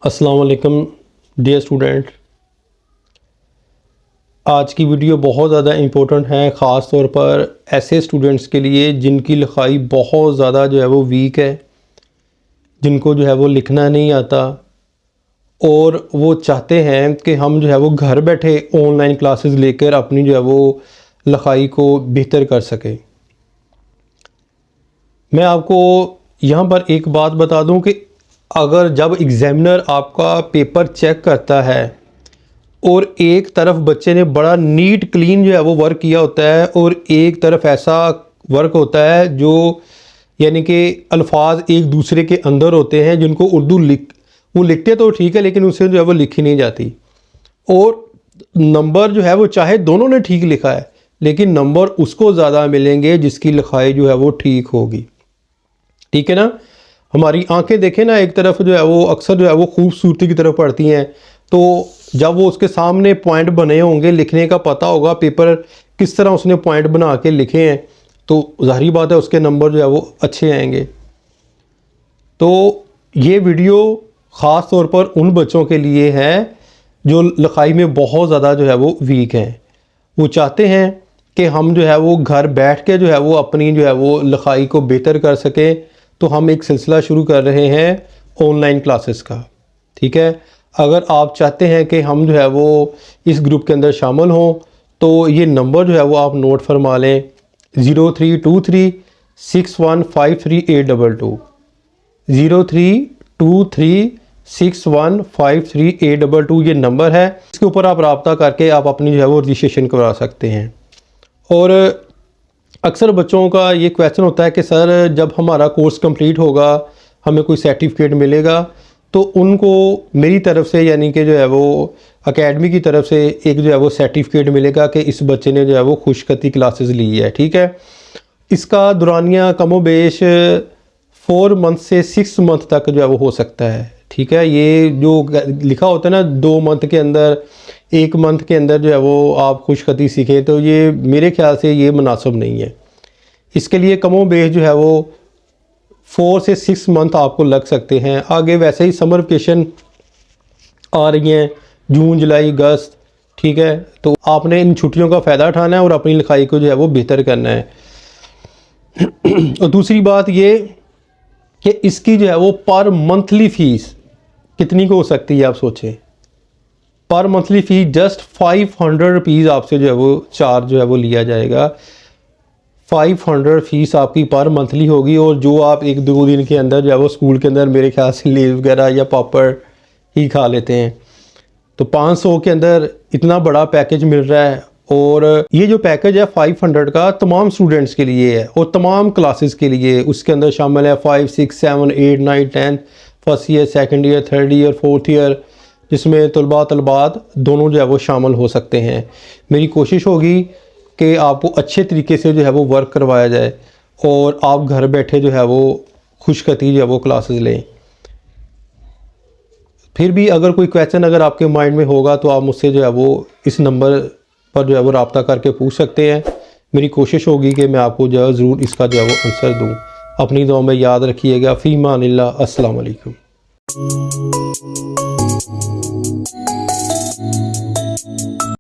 अस्सलाम वालेकुम dear student. आज की वीडियो बहुत ज़्यादा इम्पोर्टेंट है, ख़ास तौर पर ऐसे स्टूडेंट्स के लिए जिनकी लिखाई बहुत ज़्यादा जो है वो वीक है, जिनको जो है वो लिखना नहीं आता और वो चाहते हैं कि हम जो है वो घर बैठे ऑनलाइन क्लासेस लेकर अपनी जो है वो लिखाई को बेहतर कर सकें। मैं आपको यहाँ पर एक बात बता दूँ कि अगर जब एग्ज़ामिनर आपका पेपर चेक करता है और एक तरफ बच्चे ने बड़ा नीट क्लीन जो है वो वर्क किया होता है और एक तरफ ऐसा वर्क होता है जो यानी कि अल्फाज एक दूसरे के अंदर होते हैं, जिनको उर्दू वो लिखते तो ठीक है लेकिन उससे जो है वो लिखी नहीं जाती, और नंबर जो है वो चाहे दोनों ने ठीक लिखा है लेकिन नंबर उसको ज़्यादा मिलेंगे जिसकी लिखाई जो है वो ठीक होगी। ठीक है ना। हमारी आंखें देखें ना, एक तरफ जो है वो अक्सर जो है वो खूबसूरती की तरफ पड़ती हैं, तो जब वो उसके सामने पॉइंट बने होंगे, लिखने का पता होगा पेपर किस तरह उसने पॉइंट बना के लिखे हैं, तो ज़ाहिर बात है उसके नंबर जो है वो अच्छे आएंगे। तो ये वीडियो ख़ास तौर पर उन बच्चों के लिए है जो लिखाई में बहुत ज़्यादा जो है वो वीक हैं। वो चाहते हैं कि हम जो है वो घर बैठ के जो है वो अपनी जो है वो लिखाई को बेहतर कर सकें। तो हम एक सिलसिला शुरू कर रहे हैं ऑनलाइन क्लासेस का। ठीक है। अगर आप चाहते हैं कि हम जो है वो इस ग्रुप के अंदर शामिल हों तो ये नंबर जो है वो आप नोट फरमा लें, 0323615382, 0323615382 ये नंबर है। इसके ऊपर आप रब्ता करके आप अपनी जो है वो रजिस्ट्रेशन करवा सकते हैं। और अक्सर बच्चों का ये क्वेश्चन होता है कि सर जब हमारा कोर्स कंप्लीट होगा हमें कोई सर्टिफिकेट मिलेगा, तो उनको मेरी तरफ से यानी कि जो है वो एकेडमी की तरफ से एक जो है वो सर्टिफिकेट मिलेगा कि इस बच्चे ने जो है वो खुशखती क्लासेस ली है। ठीक है। इसका दुरानिया कमोबेश 4 मंथ से 6 मंथ तक जो है वो हो सकता है। ठीक है। ये जो लिखा होता है ना 2 मंथ के अंदर, 1 मंथ के अंदर जो है वो आप खुशखती सीखें, तो ये मेरे ख्याल से ये मुनासिब नहीं है। इसके लिए कमोबेश जो है वो 4 से 6 मंथ आपको लग सकते हैं। आगे वैसे ही समर वेकेशन आ रही हैं, जून जुलाई अगस्त। ठीक है। तो आपने इन छुट्टियों का फ़ायदा उठाना है और अपनी लिखाई को जो है वो बेहतर करना है। और दूसरी बात ये कि इसकी जो है वो पर मंथली फ़ीस कितनी को हो सकती है, आप सोचें। पर मंथली फ़ीस जस्ट 500 रुपीज़ आपसे जो है वो चार्ज जो है वो लिया जाएगा। 500 फ़ीस आपकी पर मंथली होगी, और जो आप 1-2 दिन के अंदर जो है वो स्कूल के अंदर मेरे ख्याल से लेव वगैरह या पापड़ ही खा लेते हैं, तो 500 के अंदर इतना बड़ा पैकेज मिल रहा है। और ये जो पैकेज है 500 का तमाम स्टूडेंट्स के लिए है और तमाम क्लासेस के लिए। उसके अंदर शामिल है 5, 6, 7, 8, 9, 10, first year, second year, third year, fourth year, जिसमें तलबात दोनों जो है वो शामिल हो सकते हैं। मेरी कोशिश होगी कि आपको अच्छे तरीके से जो है वो वर्क करवाया जाए और आप घर बैठे जो है वो खुशखती जो है वो क्लासेस लें। फिर भी अगर कोई क्वेश्चन अगर आपके माइंड में होगा तो आप मुझसे जो है वो इस नंबर पर जो है वो रब्ता करके पूछ सकते हैं। मेरी कोशिश होगी कि मैं आपको जो है ज़रूर इसका जो है वो आंसर दूँ। अपनी दुआ में याद रखिएगा। फ़ी मानिल्लाह। अस्सलाम वालेकुम।